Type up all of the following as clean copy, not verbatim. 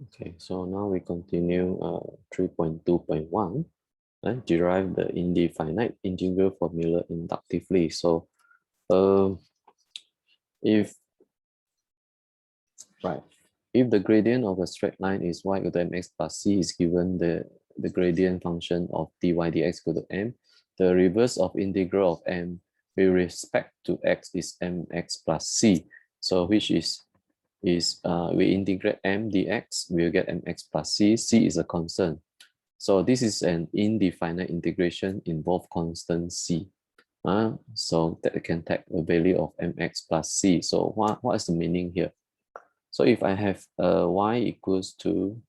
Okay, so now we continue 3.2.1, derive the indefinite integral formula inductively. So if right, if the gradient of a straight line is y equal to mx plus c is given the gradient function of dy dx equal to m, the reverse of integral of m with respect to x is mx plus c. So which is we integrate m dx, we'll get mx plus c. C is a constant. So this is an indefinite integration involve constant c. So that can take a value of mx plus c. So what is the meaning here? So if I have y equals to,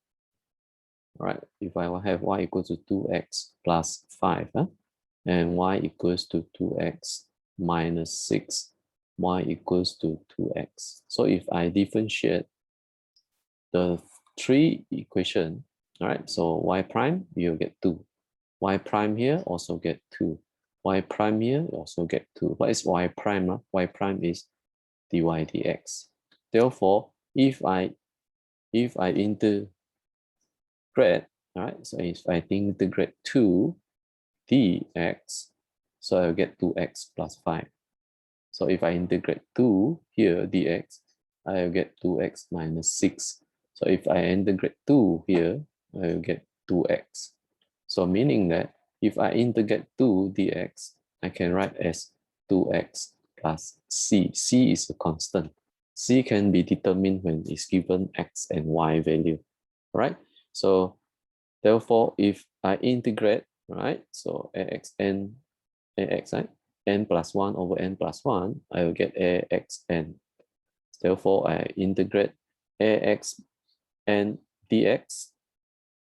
right, if I have y equals to 2x plus 5, and y equals to 2x minus 6, y equals to 2x. So if I differentiate the three equation, all right, so y prime, you'll get 2. Y prime here also get 2. Y prime here also get 2. What is y prime? Y prime is dy dx. Therefore, if I integrate, all right, so if I integrate 2 dx, so I'll get 2x plus 5. So if I integrate 2 here dx, I'll get 2x minus 6. So if I integrate 2 here, I'll get 2x. So meaning that if I integrate 2 dx, I can write as 2x plus c. C is a constant. C can be determined when it's given x and y value, right? So therefore, if I integrate, right, so axn, right, n plus 1 over n plus 1, I will get axn. Therefore, I integrate ax n dx,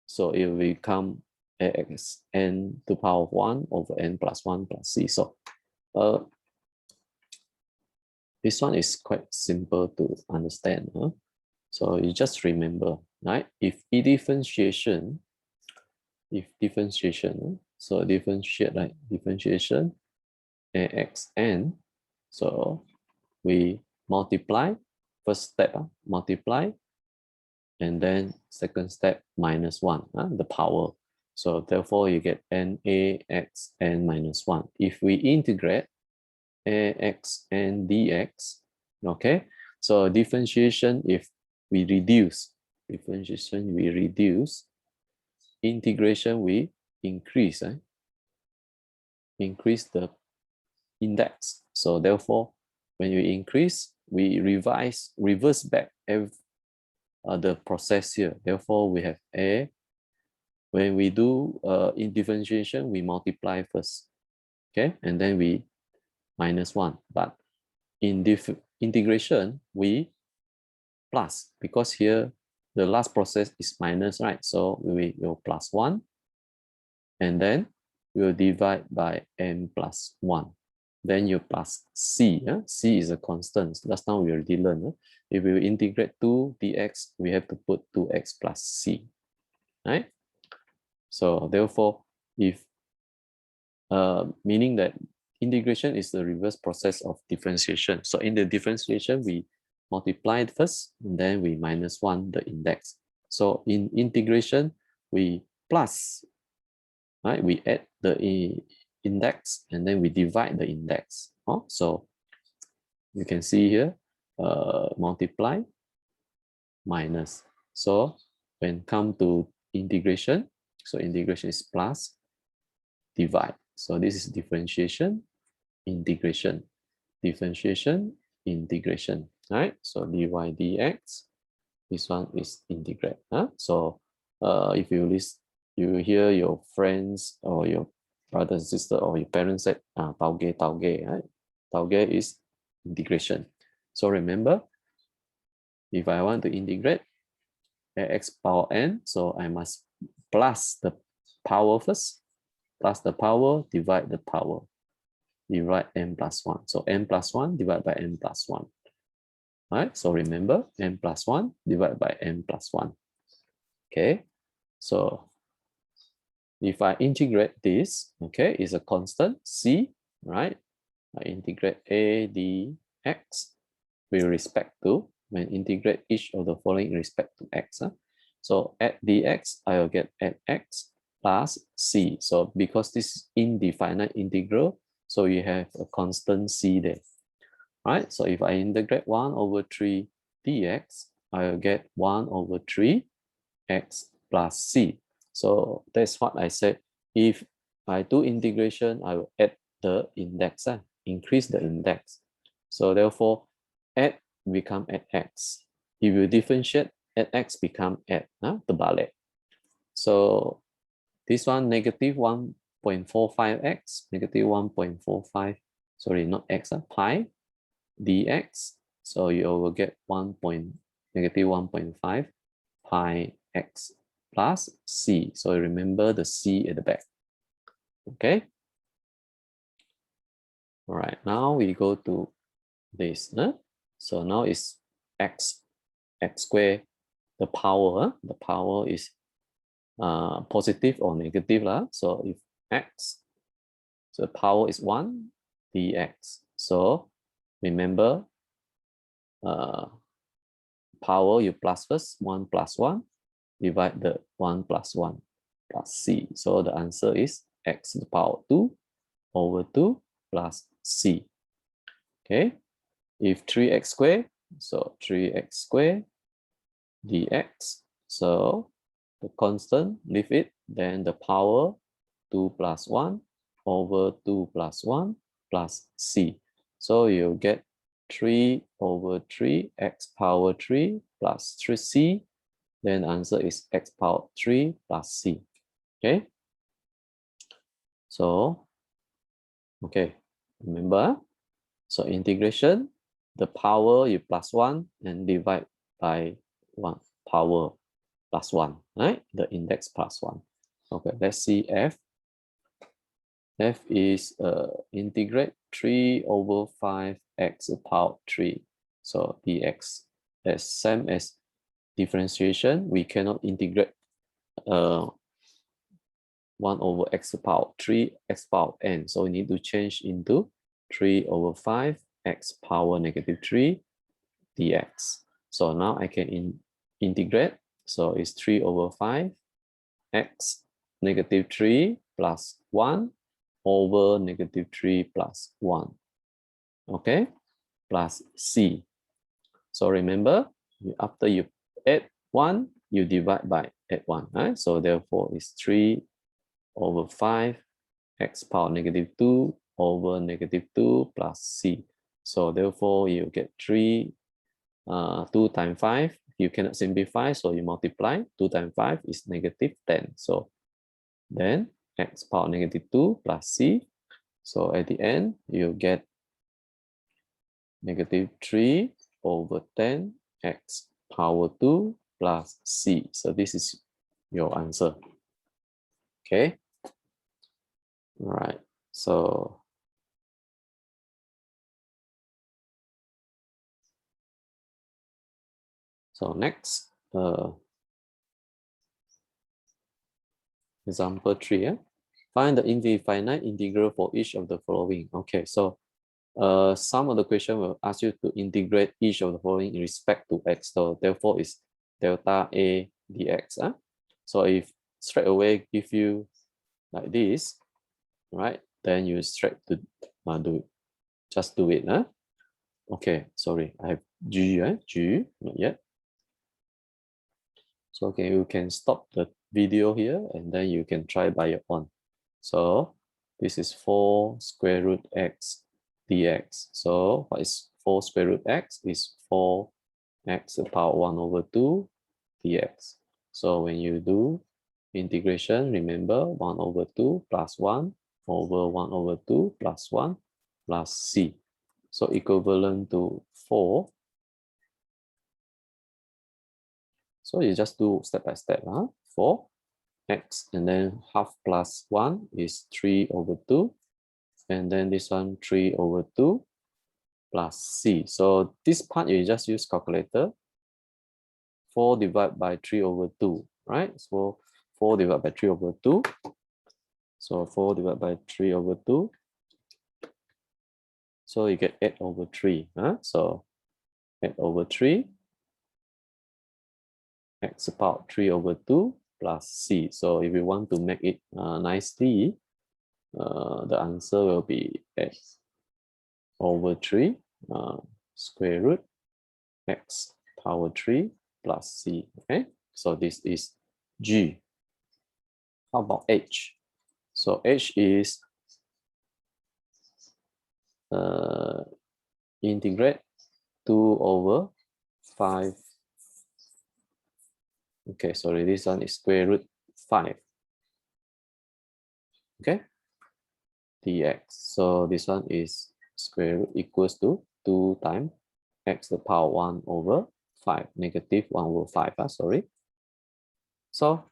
so it will become ax n to the power of 1 over n plus 1 plus c. So this one is quite simple to understand. So you just remember, right? If differentiation, so differentiate, right? Differentiation axn, so we multiply, first step, multiply, and then second step, minus 1, the power. So therefore, you get nax n minus 1. If we integrate ax n dx, okay? So differentiation, if we reduce, differentiation, we reduce, integration, we increase, increase the index. So therefore, when you increase, we reverse back the process here. Therefore, we have a, when we do in differentiation, we multiply first, okay? And then we minus 1. But in integration, we plus, because here the last process is minus, right? So we will plus 1, and then we'll divide by n plus 1. Then you plus c. C is a constant. Last time we already learned. If we integrate 2 dx, we have to put 2x plus c, right? So therefore, if meaning that integration is the reverse process of differentiation. So in the differentiation, we multiply it first, and then we minus 1 the index. So in integration, we plus, right? We add the index, and then we divide the index. So you can see here, multiply, minus. So when come to integration, so integration is plus, divide. So this is differentiation, integration, differentiation, integration. All right, so dy dx, this one is integrate. So if you list, you hear your friends or your brother and sister or your parents say, tauge, right? Tauge is integration. So remember, if I want to integrate x power n, so I must plus the power first, plus the power, divide the power, divide n plus 1. So n plus 1 divided by n plus 1. All right, so remember, n plus 1 divided by n plus 1. Okay, so if I integrate this, okay, is a constant c, right? I integrate a dx with respect to, when integrate each of the following in respect to x. So at dx, I will get at x plus c. So because this is indefinite integral, so you have a constant c there, right? So if I integrate 1 over 3 dx, I will get 1 over 3 x plus c. So that's what I said. If I do integration, I will add the index, increase the index. So therefore, at become at x. If you differentiate, at x become at terbalik. So this one negative 1.45x, negative 1.45, sorry, not x, pi dx. So you will get negative 1.5 pi x plus c. So remember the c at the back. Okay. All right. Now we go to this. So now it's x squared. The power is positive or negative lah. So if x, so the power is 1 dx. So remember, power you plus first, 1 plus 1, divide the 1 plus 1 plus c. So the answer is x to the power 2 over 2 plus c. Okay, if 3x squared, so 3x squared dx. So the constant, leave it, then the power 2 plus 1 over 2 plus 1 plus c. So you get 3 over 3 x power 3 plus 3c. Then answer is x power 3 plus c. Okay. So, okay, remember, so integration, the power you plus 1 and divide by 1, power plus 1, right? The index plus 1. Okay, let's see f. F is integrate 3 over 5x power 3. So dx is same as differentiation. We cannot integrate 1 over x power 3 x power n. So we need to change into 3 over 5 x power negative 3 dx. So now I can integrate. So it's 3 over 5 x negative 3 plus 1 over negative 3 plus 1. Okay, plus c. So remember, after you add 1, you divide by add 1. Right? So therefore, it's 3 over 5 x power negative 2 over negative 2 plus c. So therefore, you get 3, 2 times 5. You cannot simplify, so you multiply. 2 times 5 is negative 10. So then x power negative 2 plus c. So at the end, you get negative 3 over 10 x power 2 plus c. So this is your answer. Okay. All right. So next, example 3. Find the infinite integral for each of the following. Okay, so some of the question will ask you to integrate each of the following in respect to x. So therefore, it's delta a dx. So if straight away give you like this, right? Then you straight to just do it. Okay, sorry, I have g, g, not yet. So okay, you can stop the video here and then you can try by your own. So this is 4 square root x dx. So what is 4 square root x? Is 4x to the power 1 over 2 dx. So when you do integration, remember 1 over 2 plus 1 over 1 over 2 plus 1 plus c. So equivalent to 4. So you just do step by step. 4 x and then half plus 1 is 3 over 2. And then this one 3 over 2 plus c. So this part you just use calculator. 4 divided by 3 over 2, right? So 4 divided by 3 over 2. So 4 divided by 3 over 2. So you get 8 over 3. So 8 over 3 x power 3 over 2 plus c. So if you want to make it nicely, the answer will be x over 3 square root x power 3 plus c. Okay, so this is G. How about H? So H is integrate 2 over 5. Okay, sorry, this one is square root 5. Okay, dx. So this one is square root equals to 2 times x to the power 1 over 5, negative 1 over 5. Sorry. So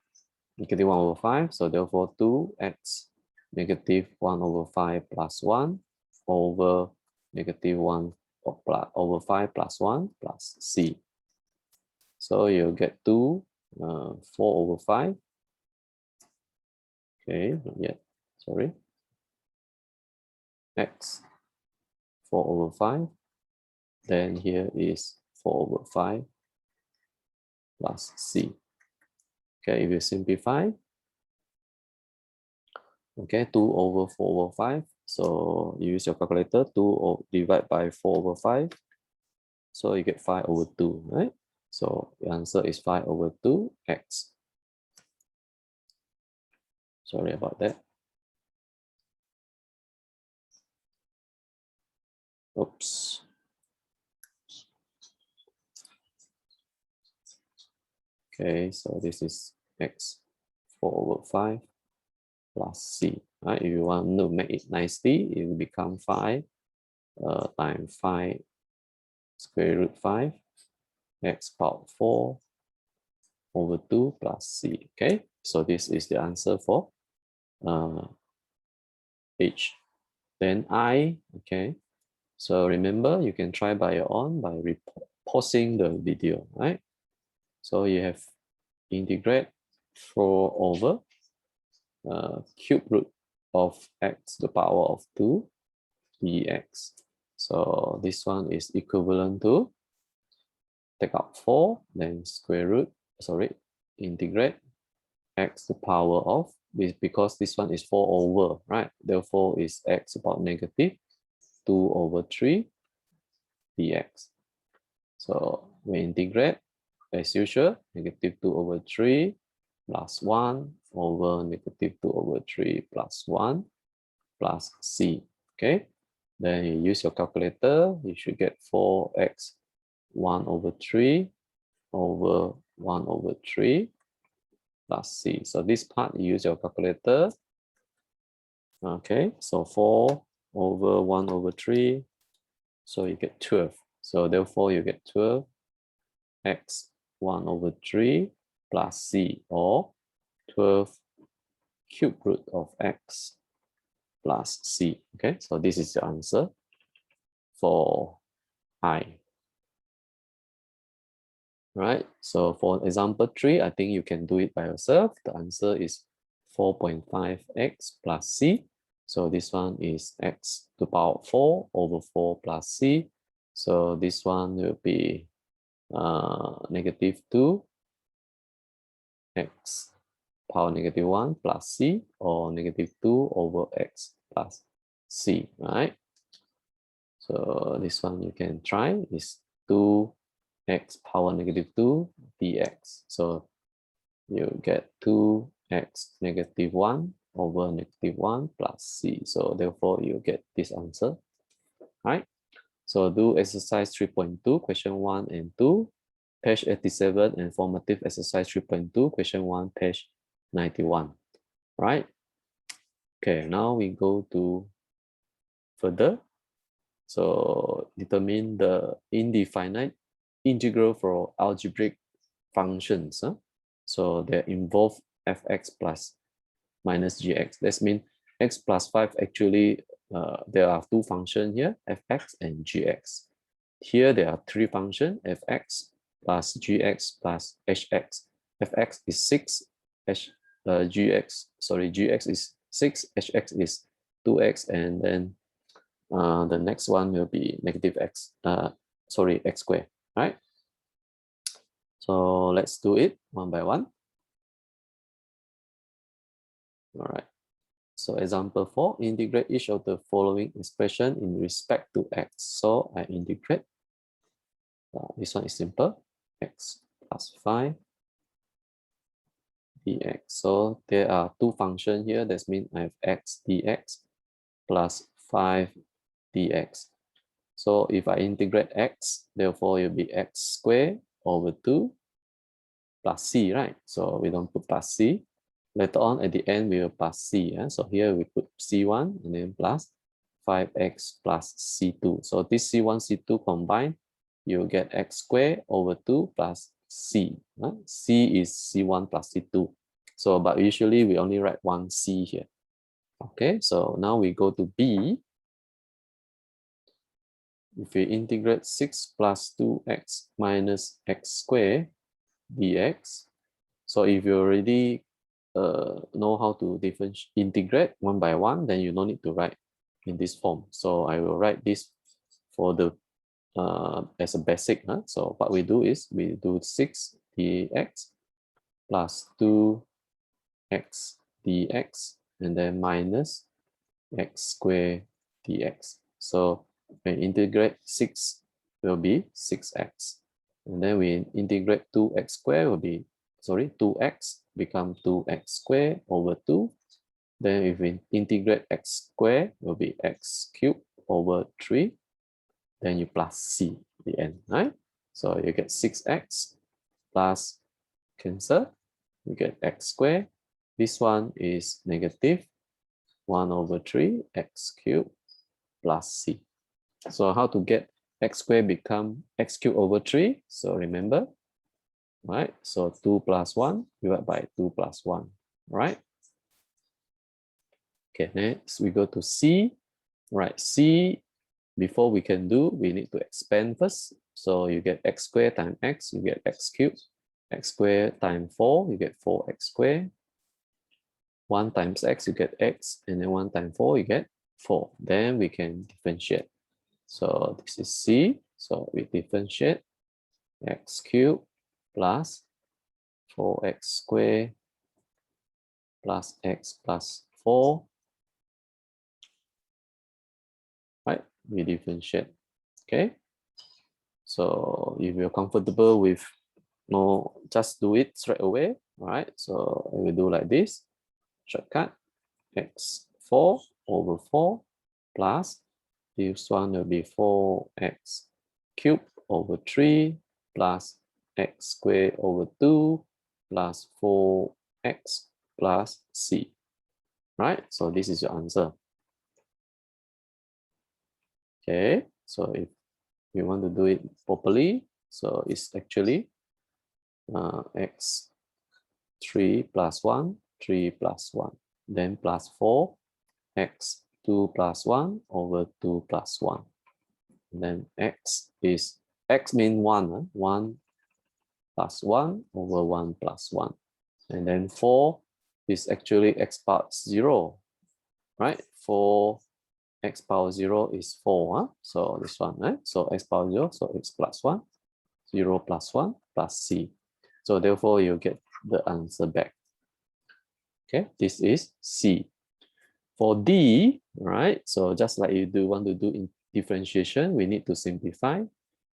negative 1 over 5. So therefore 2x negative 1 over 5 plus 1 over negative 1 over 5 plus 1 plus c. So you get 2, 4 over 5. Okay, not yet. Sorry. X 4 over 5. Then here is 4 over 5 plus c. Okay, if you simplify, okay, 2 over 4 over 5. So you use your calculator, 2 divide by 4 over 5. So you get 5 over 2, right? So the answer is 5 over 2x. Sorry about that. Oops. Okay, so this is x 4 over 5 plus c. Right? If you want to make it nicely, it will become 5 times 5 square root 5 x power 4 over 2 plus c. Okay, so this is the answer for H. Then I, okay, so remember you can try by your own by pausing the video, right? So you have integrate 4 over cube root of x to the power of 2 dx. So this one is equivalent to take out 4, then square root, sorry, integrate x to the power of this, because this one is 4 over, right? Therefore is x about negative 2 over 3 dx. So we integrate as usual, negative 2 over 3 plus 1 over negative 2 over 3 plus 1 plus c. Okay, then you use your calculator, you should get 4x 1 over 3 over 1 over 3 plus c. So this part you use your calculator. Okay, so 4 over 1 over 3, so you get 12. So therefore you get 12 x 1 over 3 plus c, or 12 cube root of x plus c. Okay, so this is the answer for I. Right, so for example 3, I think you can do it by yourself. The answer is 4.5x plus c. So this one is x to the power 4 over 4 plus c. So this one will be negative 2 x power negative 1 plus c, or negative 2 over x plus c, right? So this one you can try is 2x power negative 2 dx. So you get 2x negative 1 over negative 1 plus c. So therefore you get this answer, right? So do exercise 3.2, question 1 and 2, page 87, and formative exercise 3.2, question 1, page 91, right? Okay, now we go to further. So determine the indefinite integral for algebraic functions. So they involve fx plus minus gx. That means x plus 5 actually, there are two functions here, fx and gx. Here there are three functions, fx plus gx plus hx. Fx is 6, gx is 6, hx is 2x, and then the next one will be negative x, x squared, right? So let's do it one by one. All right. So example 4, integrate each of the following expression in respect to x. So I integrate. This one is simple. X plus 5 dx. So there are two functions here. That means I have x dx plus 5 dx. So if I integrate x, therefore it will be x squared over 2 plus c, right? So we don't put plus c. Later on at the end, we will plus c. So here we put c1 and then plus 5x plus c2. So this c1, c2 combined, you get x squared over 2 plus c. C is c1 plus c2. So, but usually we only write one c here. Okay, so now we go to b. If we integrate 6 plus 2x minus x squared dx. So if you already know how to integrate one by one, then you don't need to write in this form. So I will write this for the as a basic. So what we do is we do 6 dx plus 2x dx and then minus x squared dx. So when integrate 6 will be 6x. And then we integrate 2x squared will be, 2x become 2x squared over 2. Then if we integrate x squared will be x cubed over 3. Then you plus c at the end, right? So you get 6x plus cancel. You get x squared. This one is negative 1 over 3 x cubed plus c. So how to get x squared become x cubed over 3? So remember, right? So 2 plus 1 divided by 2 plus 1, right? Okay, next we go to c. Right, c, before we can do, we need to expand first. So you get x squared times x, you get x cubed. X squared times 4, you get 4x squared. 1 times x, you get x, and then 1 times 4, you get 4. Then we can differentiate. So this is c. So we differentiate x cubed plus 4x squared plus x plus 4. Right? We differentiate. Okay. So if you're comfortable with just do it straight away. All right. So we do like this. Shortcut x4 over 4 plus this one will be 4x cubed over 3 plus x squared over 2 plus 4x plus c. Right? So this is your answer. Okay. So if you want to do it properly, so it's actually x3 plus 1, 3 plus 1, then plus 4, x 2 plus 1 over 2 plus 1. And then x means 1, 1 plus 1 over 1 plus 1. And then 4 is actually x power 0, right? 4 x power 0 is 4. So this one, right? So x power 0, so x plus 1, 0 plus 1 plus c. So therefore you get the answer back. Okay, this is c. For d, right? So just like you want to do in differentiation, we need to simplify.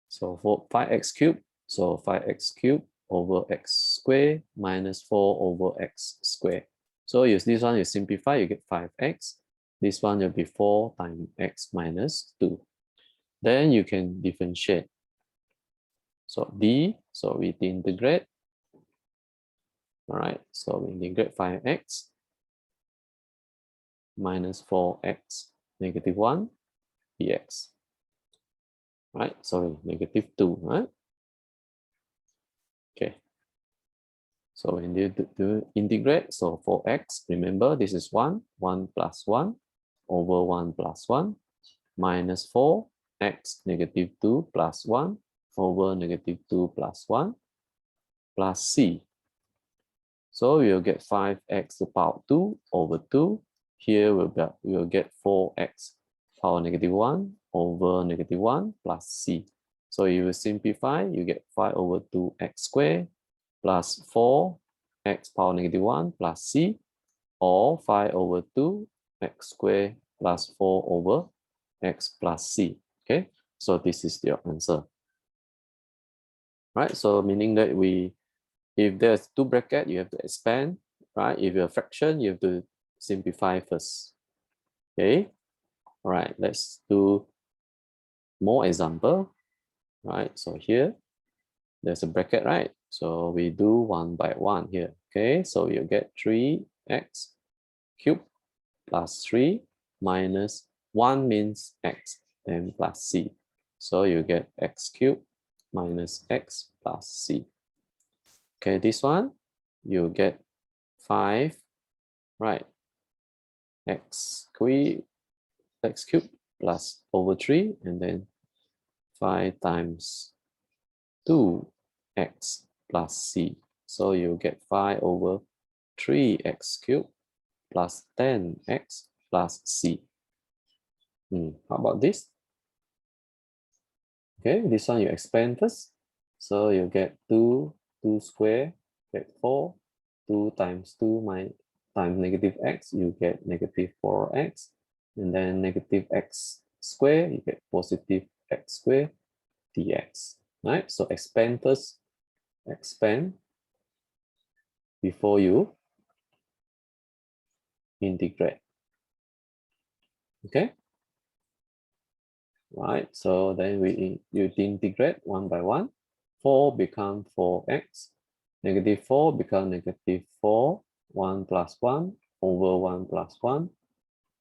So for 5x cubed, so 5x cubed over x squared minus 4 over x squared. So use this one, you simplify, you get 5x. This one will be 4 times x minus 2. Then you can differentiate. So d, so we integrate. All right, so we integrate 5x minus 4x negative 1 dx. Right, sorry, negative 2, right? Okay. So when you do integrate, so 4x, remember this is 1, 1 plus 1 over 1 plus 1 minus 4x negative 2 plus 1 over negative 2 plus 1 plus c. So we'll get 5x to the power 2 over 2. Here we'll get 4x power negative 1 over negative 1 plus c. So you will simplify, you get 5 over 2x squared plus 4x power negative 1 plus c, or 5 over 2x squared plus 4 over x plus c. Okay, so this is your answer. Right, so meaning that if there's two brackets, you have to expand, right? If you're a fraction, you have to simplify first. Okay, all right, let's do more example, right? So here, there's a bracket, right? So we do 1 by 1 here. Okay, so you get 3x cubed plus 3 minus 1 means x, then plus c. So you get x cubed minus x plus c. Okay, this one, you get 5, right? X cubed plus over 3, and then 5 times 2x plus c. So you get 5 over 3x cubed plus 10x plus c. How about this? Okay, this one you expand first. So you get 2 square, get 4, 2 times 2 times negative x, you get negative 4x. And then negative x square, you get positive x square dx. Right? So expand first, expand before you integrate. Okay? Right, so then you integrate 1 by 1. 4 become 4x. Negative 4 become negative 4. 1 plus 1 over 1 plus 1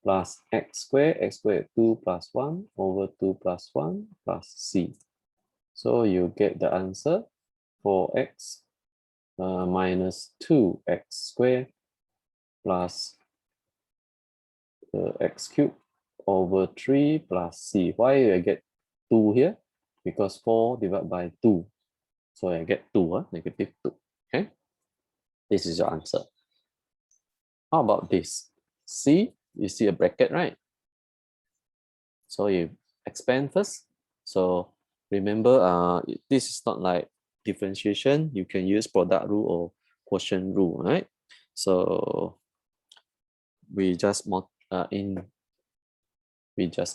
plus x squared 2 plus 1 over 2 plus 1 plus c. So you get the answer 4x minus 2x squared plus x cubed over 3 plus c. Why I get 2 here? Because 4 divided by 2. So I get 2, negative 2. Okay, this is your answer. How about this? C, you see a bracket, right? So you expand first. So remember, this is not like differentiation. You can use product rule or quotient rule, right? So we just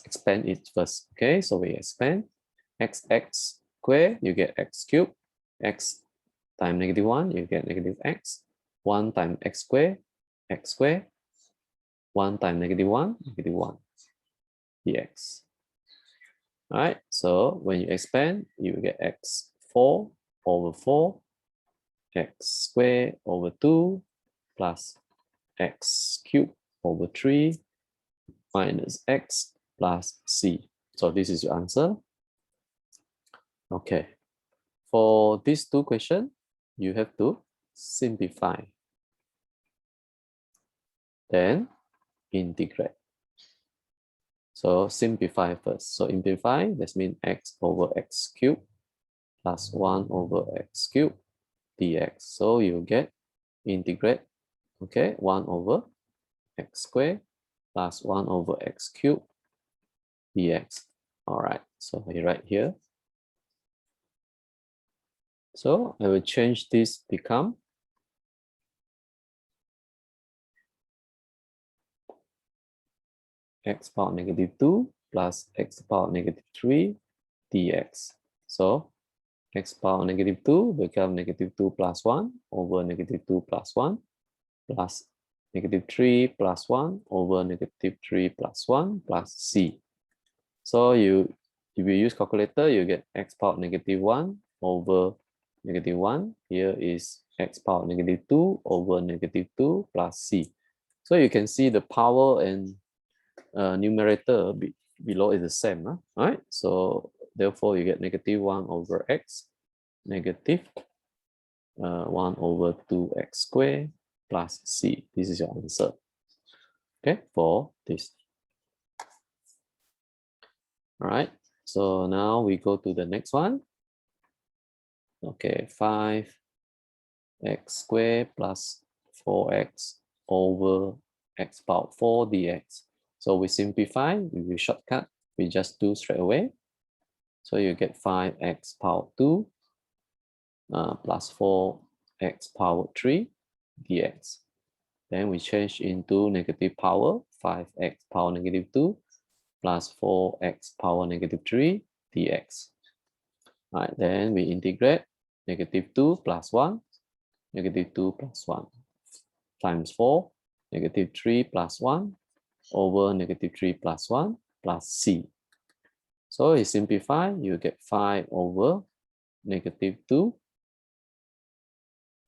expand it first. Okay, so we expand x square, you get x cubed, x times negative 1, you get negative x, 1 times x square, 1 times negative 1, negative 1 dx. All right, so when you expand, you get x 4 over 4, x squared over 2 plus x cubed over 3 minus x plus c. So this is your answer. Okay, for these two questions, you have to simplify. Then integrate. So simplify first. So simplify, that means x over x cubed plus 1 over x cubed dx. So you get integrate, okay, 1 over x squared plus 1 over x cubed dx. All right, so I write here. So I will change this become x power negative 2 plus x power negative 3 dx. So x power negative 2 become negative 2 plus 1 over negative 2 plus 1 plus negative 3 plus 1 over negative 3 plus 1 plus c. So if you use calculator, you get x power negative 1 over negative 1. Here is x power negative 2 over negative 2 plus c. So you can see the power and numerator below is the same. All right, so therefore you get negative 1 over x, negative 1 over 2x squared plus c. This is your answer. Okay, for this. All right, so now we go to the next one. Okay, 5x squared plus 4x over x power 4 dx. So we simplify, we shortcut, we just do straight away. So you get 5x power 2 plus 4x power 3 dx. Then we change into negative power, 5x power negative 2 plus 4x power negative 3 dx. All right, then we integrate negative 2 plus 1, negative 2 plus 1 times 4, negative 3 plus 1 over negative 3 plus 1 plus c. So you simplify, you get 5 over negative 2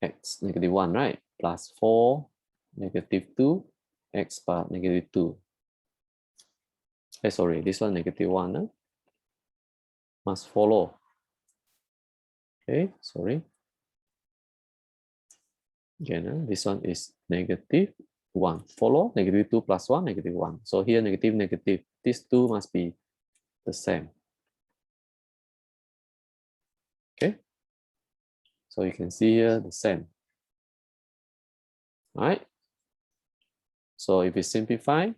x negative 1, right? Plus 4 negative 2 x power negative 2. Sorry, this one negative 1 must follow. Okay, sorry. Again, this one is negative 1. Follow negative 2 plus 1, negative 1. So here negative, negative. These two must be the same. Okay. So you can see here the same. All right. So if you simplify,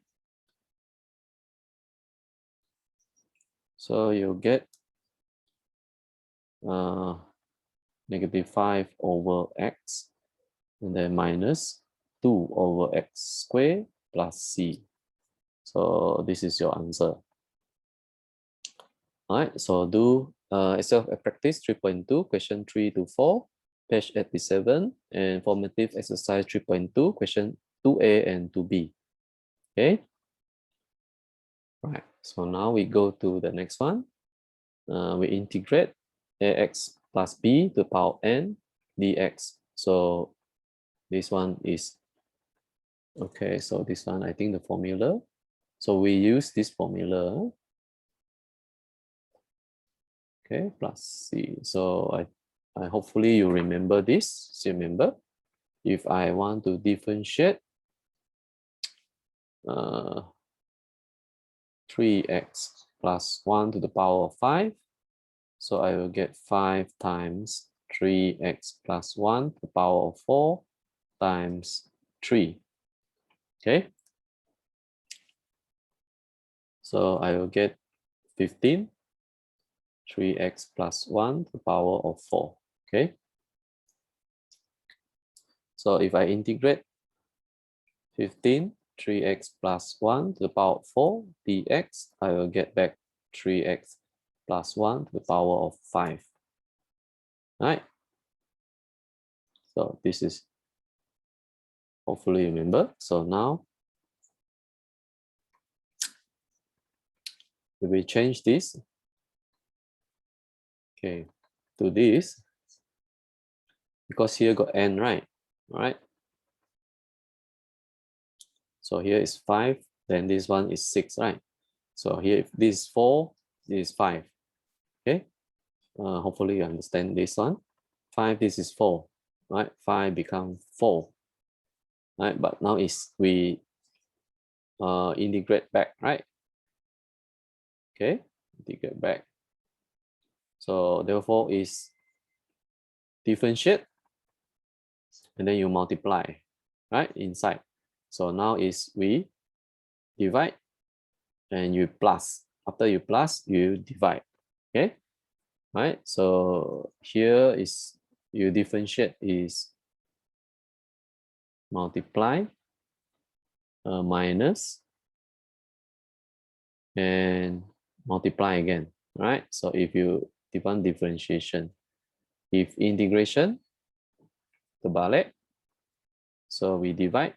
so you get negative 5 over x and then minus 2 over x squared plus c. So this is your answer. All right, so do exercise practice 3.2, question 3 to 4, page 87, and formative exercise 3.2, question 2a and 2b. Okay. All right, so now we go to the next one. We integrate ax plus b to the power n dx. So this one is, okay, so this one, I think the formula. So we use this formula. Okay, plus c. So I hopefully you remember this. So remember, if I want to differentiate 3x plus 1 to the power of 5, so I will get 5 times 3x plus 1 to the power of 4 times 3. Okay, so I will get 15, 3x plus 1 to the power of 4. Okay, so if I integrate 15, 3x plus 1 to the power of 4 dx, I will get back 3x plus 1 to the power of 5. All right. So this is, hopefully you remember. So now if we change this, okay, to this, because here got n, right? All right. So here is 5, then this one is 6, right? So here, if this is 4, this is 5. Okay. Hopefully you understand this one. 5, this is 4, right? 5 become 4, right? But now is we integrate back, right? Okay, integrate back. So therefore is differentiate and then you multiply, right? Inside. So now is we divide and you plus. After you plus, you divide. Okay, right? So here is you differentiate is multiply minus and multiply again, right? So if you define differentiation, if integration, terbalik, so we divide,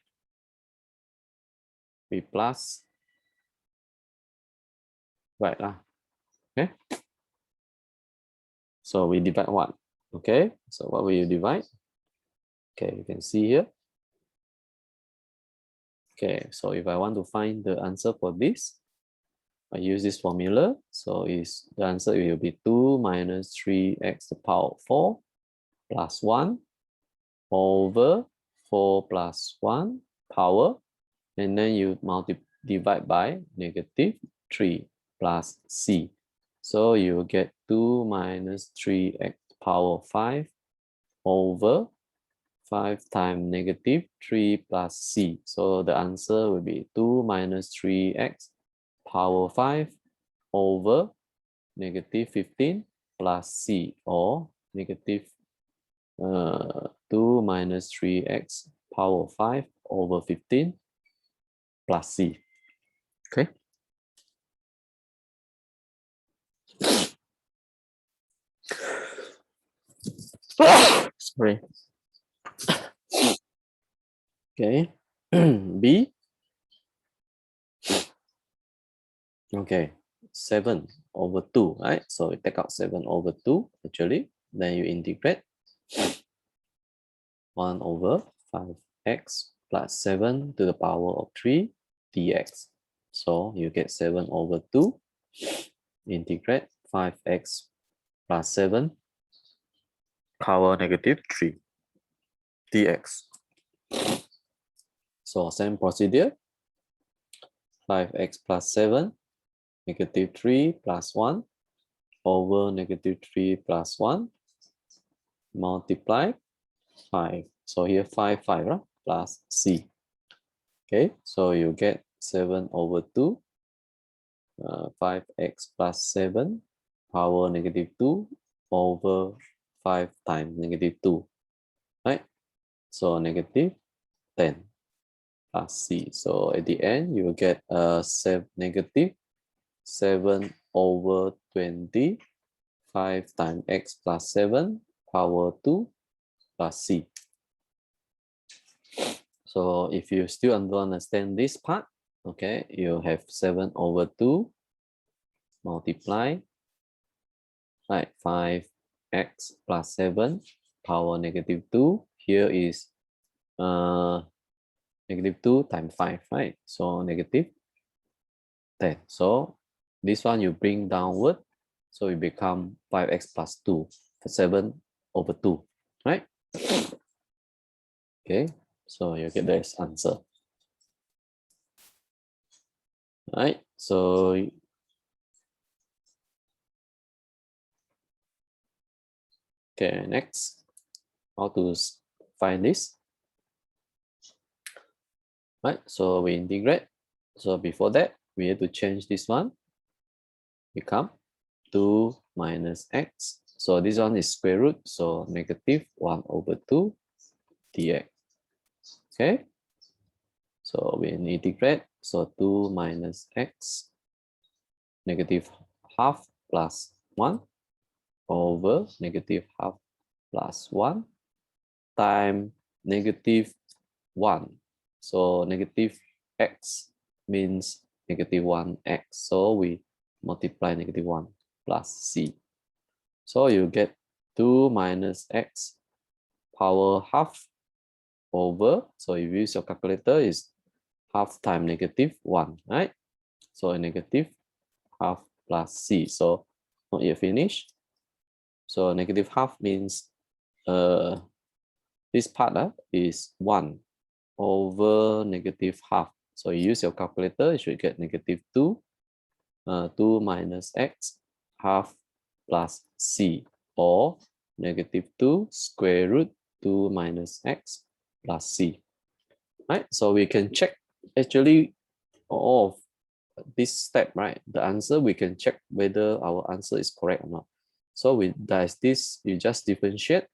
we plus, right lah. Okay. So we divide what? Okay. So what will you divide? Okay, you can see here. Okay, so if I want to find the answer for this, I use this formula. So is the answer will be 2 minus 3x to the power of 4 plus 1 over 4 plus 1 power, and then you divide by negative 3 plus c. So you will get 2 minus 3x power 5 over 5 times negative 3 plus c. So the answer will be 2 minus 3x power 5 over negative 15 plus c, or negative 2 minus 3x power 5 over 15 plus c. Okay. Sorry. Okay. B. Okay. 7 over 2, right? So you take out 7 over 2 actually. Then you integrate 1 over 5x plus 7 to the power of 3 dx. So you get 7 over 2, integrate 5x plus 7 power negative 3 dx. So same procedure, 5x plus 7, negative 3 plus 1 over negative 3 plus 1, multiply 5. So here 5, 5, right? Plus c. Okay, so you get 7 over 2, 5x plus 7 power negative 2 over 5 times negative 2, right? So negative 10 plus c. So at the end, you will get negative 7 over 20, 5 times x plus 7 power 2 plus c. So if you still don't understand this part, okay, you have 7 over 2 multiply, right, 5x plus 7 power negative 2. Here is negative 2 times 5, right? So negative 10. So this one you bring downward, so it become 5x plus 2, 7 over 2, right? Okay, so you get this answer. Right, so okay, next, how to find this? Right, so we integrate. So before that, we have to change this one, become 2 minus x. So this one is square root, so negative 1 over 2 dx. Okay, so we integrate, so 2 minus x, negative half plus 1 over negative half plus 1 times negative 1. So negative x means negative 1x. So we multiply negative 1 plus c. So you get 2 minus x power half over, so if you use your calculator, is half times negative 1, right? So a negative half plus c. So not yet finished. So negative half means this part is 1 over negative half. So you use your calculator, you should get negative 2. 2 minus x half plus c, or negative 2 square root 2 minus x plus c. Right? So we can check actually all of this step, right? The answer, we can check whether our answer is correct or not. So with this, you just differentiate,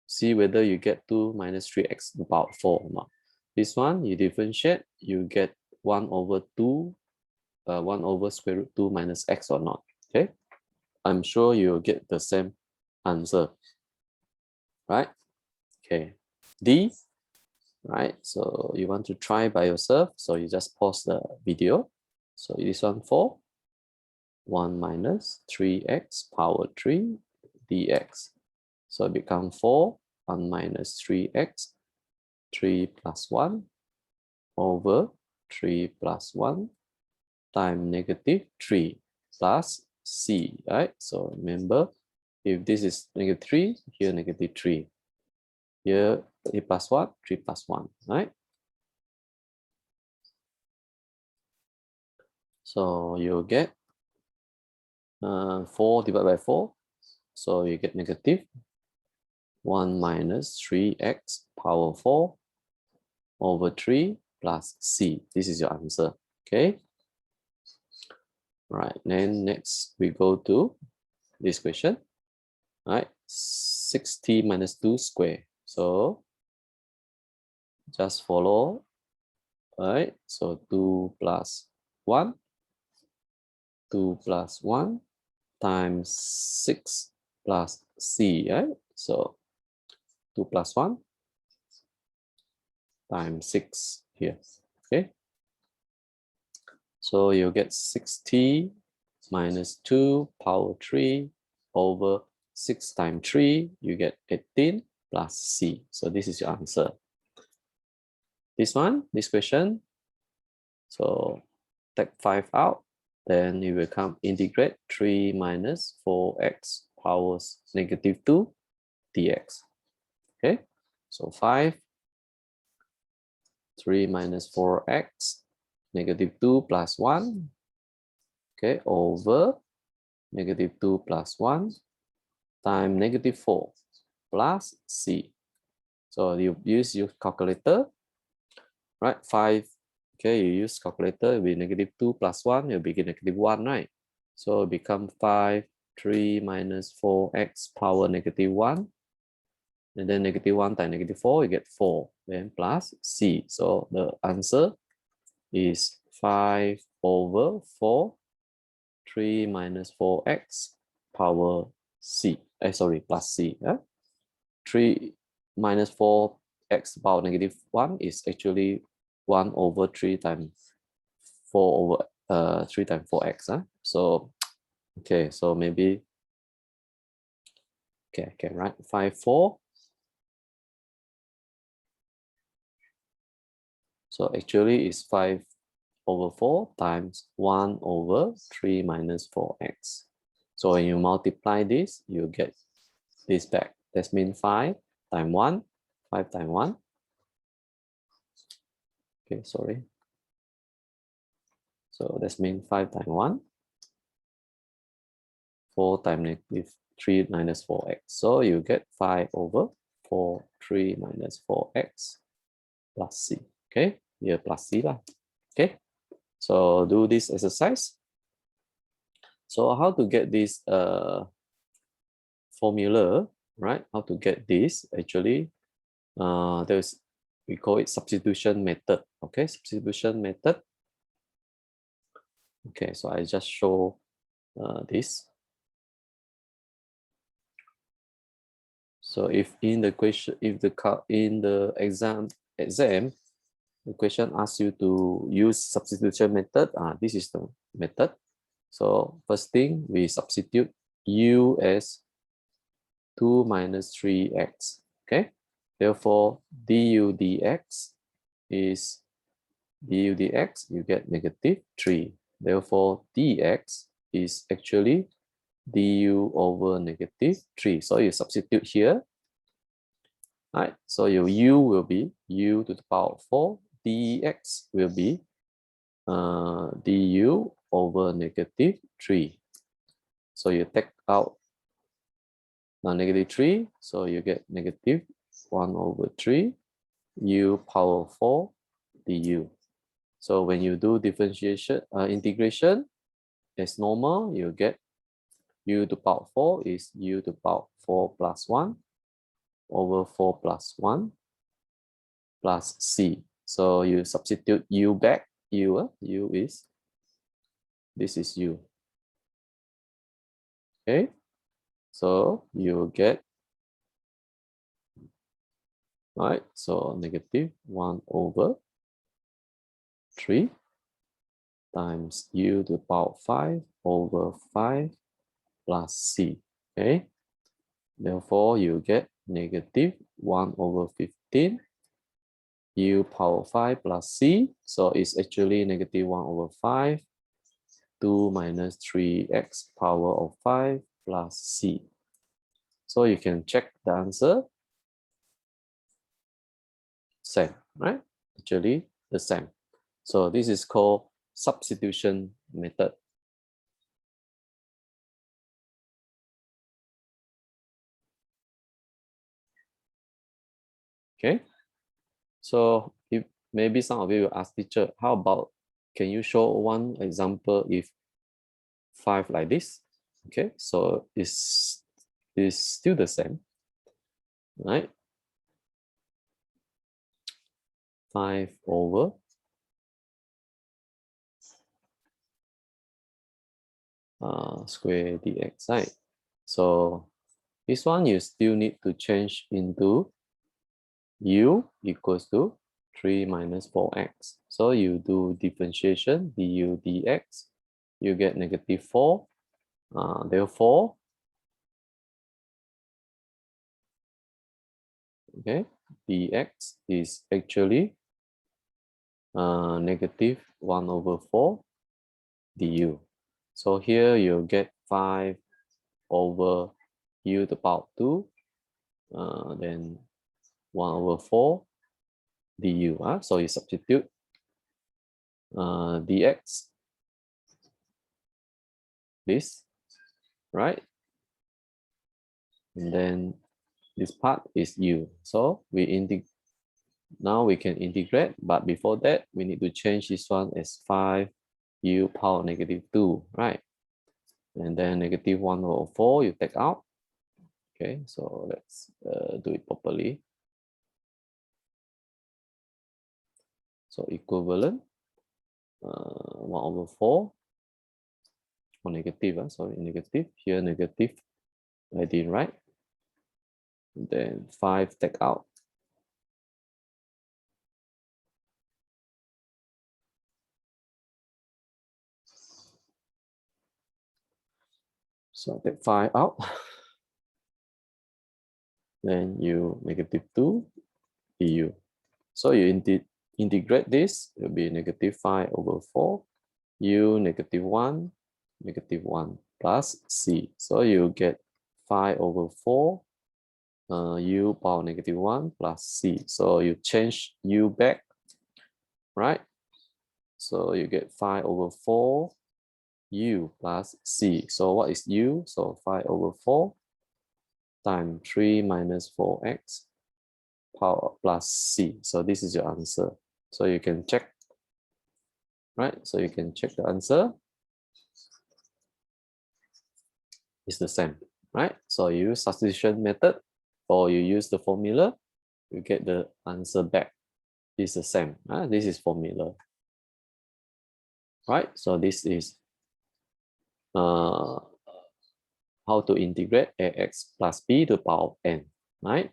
see whether you get 2 minus 3x about 4 or not. This one, you differentiate, you get 1 over 2, 1 over square root 2 minus x or not. Okay, I'm sure you'll get the same answer, right? Okay, D, right? So you want to try by yourself, so you just pause the video. So this one 4, 1 minus 3x power 3 dx. So it becomes 4, 1 minus 3x, 3 plus 1 over 3 plus 1 times negative 3 plus c, right? So remember, if this is negative 3, here negative 3. Here 3 plus 1, 3 plus 1, right? So you get 4 divided by 4. So you get negative 1 minus 3x power 4 over 3 plus c. This is your answer, okay? Right, then next we go to this question. All right, 6t minus 2 square. So just follow. All right, so 2 plus 1, 2 plus 1 times 6 plus c, right? So 2 plus 1 times 6 here, okay? So you get 6t minus 2 power 3 over 6 times 3, you get 18 plus c. So this is your answer. This one, this question, so take 5 out, then you will come integrate 3 minus 4x powers negative 2 dx. Okay, so 5, 3 minus 4x, negative 2 plus 1, okay, over negative 2 plus 1 times negative 4 plus c. So you use your calculator, right? 5, okay, you use calculator, it will be negative 2 plus 1, you'll be negative 1, right? So it become 5, 3 minus 4x power negative 1, and then negative 1 times negative 4, you get 4, then plus c. So the answer is 5 over 4, 3 minus 4x power c. Plus c. 3 minus 4x power negative 1 is actually 1 over 3 times 4 over 3 times 4x. So, okay, so maybe, okay, I can write 5, 4. So actually it's 5 over 4 times 1 over 3 minus 4x. So when you multiply this, you get this back. That means 5 times 1, 5 times 1. Okay, sorry. So that means 5 times 1, 4 times negative 3 minus 4x. So you get 5 over 4, 3 minus 4x plus c. Okay, here plus c lah. Okay, so do this exercise. So how to get this formula, right? How to get this actually? There's, we call it substitution method. Okay, substitution method. Okay, so I just show this. So if in the question, if the in the exam, the question asks you to use substitution method, this is the method. So first thing, we substitute u as 2 minus 3x. Okay, therefore du dx is du dx, you get negative 3. Therefore dx is actually du over negative 3. So you substitute here. Right, so your u will be u to the power of 4, dx will be du over negative 3. So you take out negative 3, so you get negative 1 over 3 u power 4 du. So when you do differentiation, integration, as normal, you get u to the power 4 is u to the power 4 plus 1 over 4 plus 1 plus c. So you substitute u back, u is, this is u. Okay, so you get, right, so negative 1 over 3 times u to the power 5 over 5 plus c. Okay, therefore you get negative 1 over 15 u power 5 plus c. So it's actually negative 1 over 5, 2 minus 3x power of 5 plus c. So you can check the answer. Same, right? Actually the same. So this is called substitution method. Okay, so if maybe some of you will ask teacher, how about, can you show one example if 5 like this. Okay, so it's still the same, right? 5 over square dx, right? So this one you still need to change into u equals to 3 minus 4x. So you do differentiation du dx, you get negative 4. Therefore, okay, dx is actually negative 1 over 4 du. So here you get 5 over u to the power 2, then 1 over 4 du. So you substitute dx, this, right? And then this part is u. So now we can integrate, but before that, we need to change this one as 5 u power negative 2, right? And then negative 1 over 4, you take out. Okay, so let's do it properly. So equivalent, 1 over 4, or negative, sorry, negative, here negative, I did right. Then 5 take out. So take 5 out. Then you negative 2 du. So you integrate this, it will be negative 5 over 4, u negative 1 plus c. So you get 5 over 4 u power negative 1 plus c. So you change u back, right? So you get 5 over 4 u plus c. So what is u? So 5 over 4 times 3 minus 4x power plus c. So this is your answer. So you can check, right? So you can check the answer. It's the same, right? So you use substitution method or you use the formula, you get the answer back. It's the same. This is formula, right? So this is how to integrate ax plus b to the power of n, right?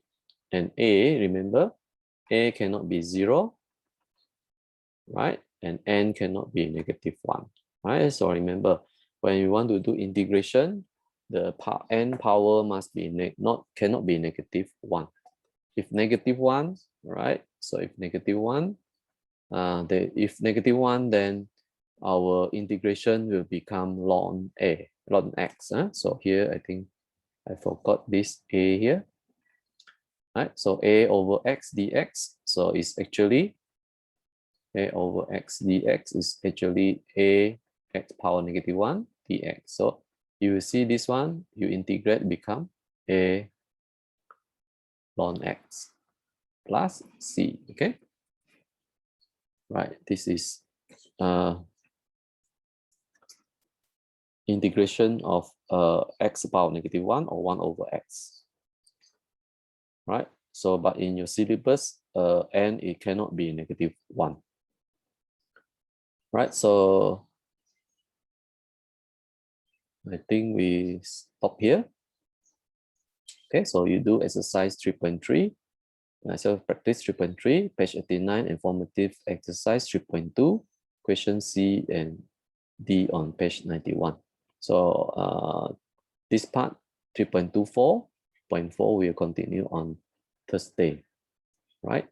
And a, remember, a cannot be 0, right? And n cannot be negative 1, right? So remember, when you want to do integration, the n power must be cannot be negative 1. If negative 1, right? So if negative 1, if negative 1, then our integration will become ln x. So here, I think I forgot this a here. Right? So a over x dx. So it's actually a over x dx is actually a x power negative 1 dx. So you will see this one, you integrate, become a ln x plus c. Okay, right? This is integration of x power negative 1 or 1 over x, right? So but in your syllabus, n, it cannot be negative 1, right? So I think we stop here. Okay, so you do exercise 3.3, self-practice 3.3, page 89, informative exercise 3.2, question C and D on page 91. So this part 3.24.4 will continue on Thursday, right?